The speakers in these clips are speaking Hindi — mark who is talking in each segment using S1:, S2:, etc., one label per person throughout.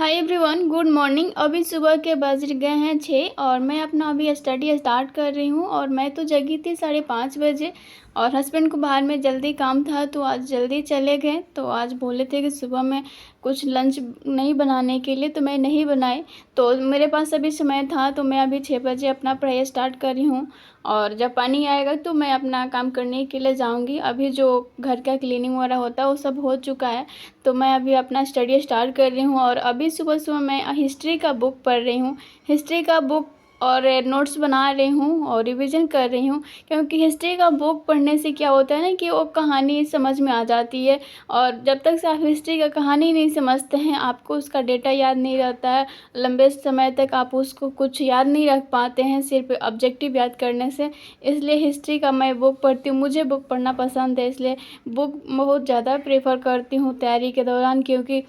S1: Hi everyone, good morning. अभी सुबह के बज गए हैं 6 और मैं अपना अभी स्टडी स्टार्ट कर रही हूँ। और मैं तो जगी थी 5:30 बजे और हस्बैंड को बाहर में जल्दी काम था तो आज जल्दी चले गए। तो आज बोले थे कि सुबह में कुछ लंच नहीं बनाने के लिए, तो मैं नहीं बनाई। तो मेरे पास अभी समय था तो मैं अभी 6 बजे अपना पढ़ाई स्टार्ट कर रही हूँ। और जब पानी आएगा तो मैं अपना काम करने के लिए जाऊँगी। अभी जो घर का क्लीनिंग वगैरह होता है वो सब हो चुका है। तो मैं अभी अपना स्टडी स्टार्ट कर रही हूँ और अभी सुबह-सुबह मैं हिस्ट्री का बुक पढ़ रही हूँ। हिस्ट्री का बुक और नोट्स बना रही हूँ और रिवीजन कर रही हूँ, क्योंकि हिस्ट्री का बुक पढ़ने से क्या होता है ना कि वो कहानी समझ में आ जाती है। और जब तक से आप हिस्ट्री का कहानी नहीं समझते हैं, आपको उसका डेटा याद नहीं रहता है। लंबे समय तक आप उसको कुछ याद नहीं रख पाते हैं सिर्फ ऑब्जेक्टिव याद करने से। इसलिए हिस्ट्री का मैं बुक पढ़ती हूँ। मुझे बुक पढ़ना पसंद है, इसलिए बुक बहुत ज़्यादा प्रेफर करती हूँ तैयारी के दौरान, क्योंकि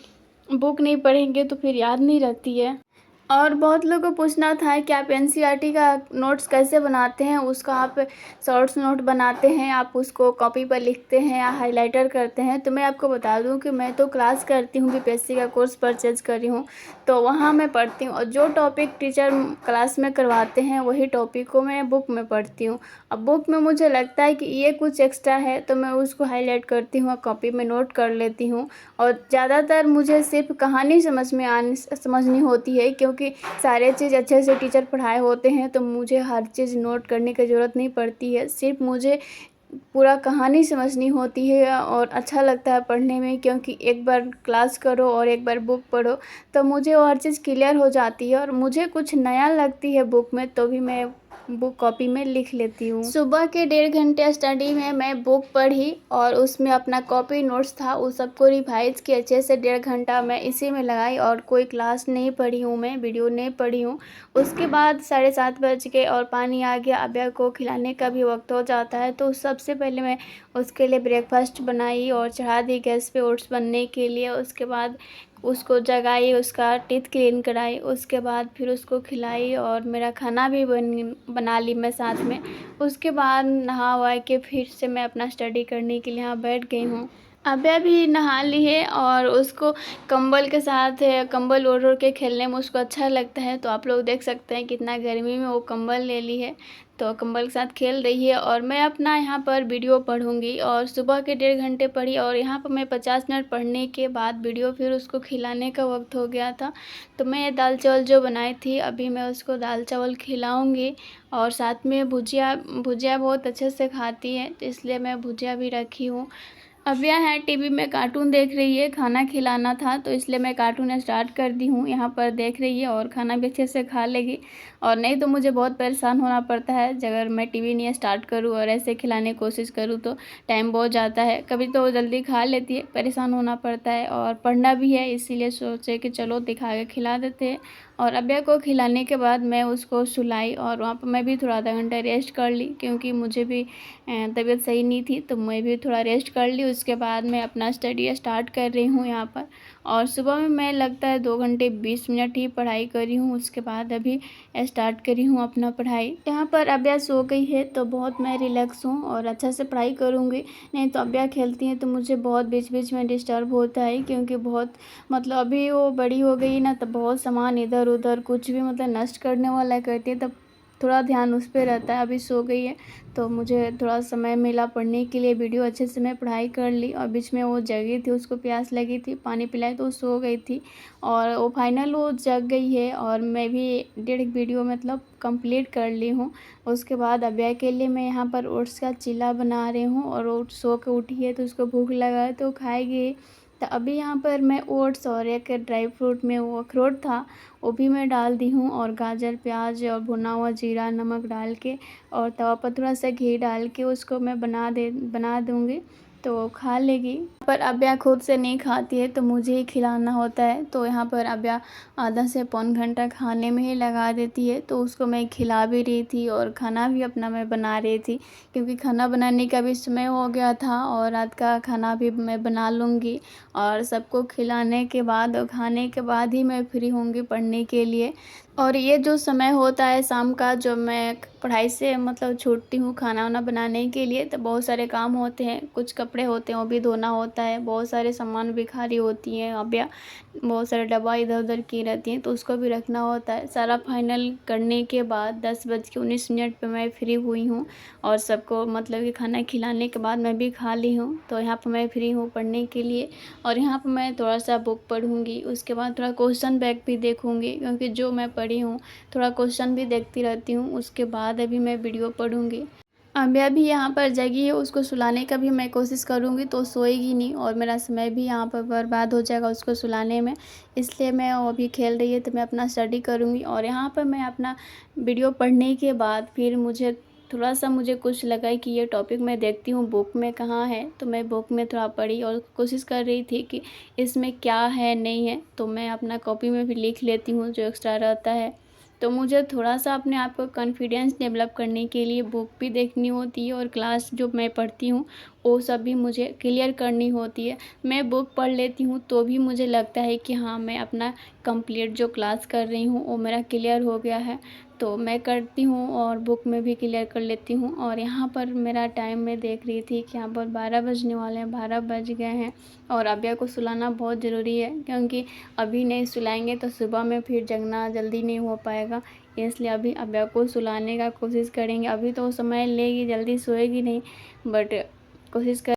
S1: बुक नहीं पढ़ेंगे तो फिर याद नहीं रहती है। और बहुत लोगों को पूछना था कि आप एनसीईआरटी का नोट्स कैसे बनाते हैं। उसका आप शॉर्ट्स नोट बनाते हैं, आप उसको कॉपी पर लिखते हैं या हाइलाइटर करते हैं। तो मैं आपको बता दूं कि मैं तो क्लास करती हूँ, बीपीएससी का कोर्स परचेज कर रही हूँ, तो वहाँ मैं पढ़ती हूँ। और जो टॉपिक टीचर क्लास में करवाते हैं वही टॉपिक को मैं बुक में पढ़ती हूँ। अब बुक में मुझे लगता है कि ये कुछ एक्स्ट्रा है तो मैं उसको हाईलाइट करती हूँ और कॉपी में नोट कर लेती हूँ। और ज़्यादातर मुझे सिर्फ कहानी समझनी होती है, क्योंकि सारे चीज़ अच्छे से टीचर पढ़ाए होते हैं तो मुझे हर चीज़ नोट करने की ज़रूरत नहीं पड़ती है। सिर्फ मुझे पूरा कहानी समझनी होती है और अच्छा लगता है पढ़ने में, क्योंकि एक बार क्लास करो और एक बार बुक पढ़ो तो मुझे वो हर चीज़ क्लियर हो जाती है। और मुझे कुछ नया लगती है बुक में तो भी मैं बुक कॉपी में लिख लेती हूँ। सुबह के 1.5 घंटे स्टडी में मैं बुक पढ़ी और उसमें अपना कॉपी नोट्स था उस सबको रिवाइज किया अच्छे से। 1.5 घंटा मैं इसी में लगाई और कोई क्लास नहीं पढ़ी हूँ, मैं वीडियो नहीं पढ़ी हूँ। उसके बाद 7:30 बज गए और पानी आ गया। अब्या को खिलाने का भी वक्त हो जाता है, तो सबसे पहले मैं उसके लिए ब्रेकफास्ट बनाई और चढ़ा दी गैस पे ओट्स बनने के लिए। उसके बाद उसको जगाई, उसका टीथ क्लीन कराई, उसके बाद फिर उसको खिलाई और मेरा खाना भी बना ली मैं साथ में। उसके बाद नहा वहा के फिर से मैं अपना स्टडी करने के लिए यहाँ बैठ गई हूँ। अभ्या भी नहा ली है और उसको कंबल के साथ कंबल ओढ़ ओढ़ के खेलने में उसको अच्छा लगता है। तो आप लोग देख सकते हैं कितना गर्मी में वो कंबल ले ली है, तो कंबल के साथ खेल रही है। और मैं अपना यहाँ पर वीडियो पढ़ूंगी और सुबह के 1.5 घंटे पढ़ी और यहाँ पर मैं 50 मिनट पढ़ने के बाद वीडियो फिर उसको खिलाने का वक्त हो गया था। तो मैं दाल चावल जो बनाई थी अभी मैं उसको दाल चावल खिलाऊँगी। और साथ में भुजिया भुजिया बहुत अच्छे से खाती है तो इसलिए मैं भुजिया भी रखी हूँ। अव्या है टीवी में कार्टून देख रही है, खाना खिलाना था तो इसलिए मैं कार्टून स्टार्ट कर दी हूँ। यहाँ पर देख रही है और खाना भी अच्छे से खा लेगी। और नहीं तो मुझे बहुत परेशान होना पड़ता है अगर मैं टीवी नहीं स्टार्ट करूँ और ऐसे खिलाने की कोशिश करूँ तो टाइम बहुत जाता है। कभी तो वो जल्दी खा लेती है, परेशान होना पड़ता है और पढ़ना भी है, इसीलिए सोचे कि चलो दिखा के खिला देते हैं। और अब्या को खिलाने के बाद मैं उसको सुलाई और वहाँ पर मैं भी थोड़ा आधा घंटा रेस्ट कर ली, क्योंकि मुझे भी तबीयत सही नहीं थी तो मैं भी थोड़ा रेस्ट कर ली। उसके बाद मैं अपना स्टडी स्टार्ट कर रही हूँ यहाँ पर। और सुबह में मैं लगता है 2 घंटे 20 मिनट ही पढ़ाई करी हूँ, उसके बाद अभी स्टार्ट करी हूँ अपना पढ़ाई। यहाँ पर अब्या सो गई है तो बहुत मैं रिलैक्स हूँ और अच्छा से पढ़ाई करूँगी। नहीं तो अब्या खेलती हैं तो मुझे बहुत बीच बीच में डिस्टर्ब होता है, क्योंकि बहुत मतलब अभी वो बड़ी हो गई ना, तब बहुत सामान इधर उधर कुछ भी मतलब नष्ट करने वाला करती है, तब थोड़ा ध्यान उस पर रहता है। अभी सो गई है तो मुझे थोड़ा समय मिला पढ़ने के लिए, वीडियो अच्छे से मैं पढ़ाई कर ली। और बीच में वो जगी थी, उसको प्यास लगी थी, पानी पिलाई तो वो सो गई थी और वो फाइनल वो जग गई है। और मैं भी 1.5 वीडियो मतलब कंप्लीट कर ली हूँ। उसके बाद अब्या के लिए मैं यहाँ पर ओट्स का चीला बना रही हूँ और वो सो के उठी है तो उसको भूख लगा है तो खाएगी। तो अभी यहाँ पर मैं ओट्स और एक ड्राई फ्रूट में वो अखरोट था वो भी मैं डाल दी हूँ, और गाजर प्याज और भुना हुआ जीरा नमक डाल के और तवा पर थोड़ा सा घी डाल के उसको मैं बना दूँगी तो वो खा लेगी। पर अब्या खुद से नहीं खाती है तो मुझे ही खिलाना होता है। तो यहाँ पर अब्या आधा से पौन घंटा खाने में ही लगा देती है, तो उसको मैं खिला भी रही थी और खाना भी अपना मैं बना रही थी, क्योंकि खाना बनाने का भी समय हो गया था और रात का खाना भी मैं बना लूँगी। और सबको खिलाने के बाद और खाने के बाद ही मैं फ्री होंगी पढ़ने के लिए। और ये जो समय होता है शाम का, जो मैं पढ़ाई से मतलब छूटती हूँ खाना-वाना बनाने के लिए, तो बहुत सारे काम होते हैं। कुछ कपड़े होते हैं वो भी धोना होता है, बहुत सारे सामान भिखारी होती हैं अब या बहुत सारे डब्बा इधर-उधर की रहती हैं तो उसको भी रखना होता है। सारा फाइनल करने के बाद 10:19 पे मैं फ्री हुई हूँ और सबको मतलब कि खाना खिलाने के बाद मैं भी खा ली हूँ। तो यहाँ पे मैं फ्री हूँ पढ़ने के लिए और यहाँ पे मैं थोड़ा-सा बुक पढ़ूँगी, उसके बाद थोड़ा क्वेश्चन बैंक भी देखूँगी क्योंकि जो मैं पढ़ी हूँ थोड़ा क्वेश्चन भी देखती रहती हूँ। उसके बाद अभी मैं वीडियो पढ़ूँगी। अभी यहाँ पर जगी है, उसको सुलाने का भी मैं कोशिश करूँगी तो सोएगी नहीं और मेरा समय भी यहाँ पर बर्बाद हो जाएगा उसको सुलाने में। इसलिए मैं वो अभी खेल रही है तो मैं अपना स्टडी करूँगी और यहाँ पर मैं अपना वीडियो पढ़ने के बाद फिर मुझे कुछ लगा कि ये टॉपिक मैं देखती हूँ बुक में कहाँ है, तो मैं बुक में थोड़ा पढ़ी और कोशिश कर रही थी कि इसमें क्या है नहीं है, तो मैं अपना कॉपी में भी लिख लेती हूँ जो एक्स्ट्रा रहता है। तो मुझे थोड़ा-सा अपने आप को कॉन्फिडेंस डेवलप करने के लिए बुक भी देखनी होती है और क्लास जो मैं पढ़ती हूँ, वो सब भी मुझे क्लियर करनी होती है। मैं बुक पढ़ लेती हूँ तो भी मुझे लगता है कि हाँ, मैं अपना कंप्लीट जो क्लास कर रही हूँ, वो मेरा क्लियर हो गया है। तो मैं करती हूँ और बुक में भी क्लियर कर लेती हूँ और यहाँ पर मेरा टाइम मैं देख रही थी कि यहाँ पर 12 बजने वाले हैं, 12 बज गए हैं और अभ्या को सुलाना बहुत ज़रूरी है क्योंकि अभी नहीं सुलाएंगे तो सुबह में फिर जगना जल्दी नहीं हो पाएगा। इसलिए अभी अभ्या को सुलाने का कोशिश करेंगे। अभी तो समय लेगी, जल्दी सोएगी नहीं बट कोशिश कर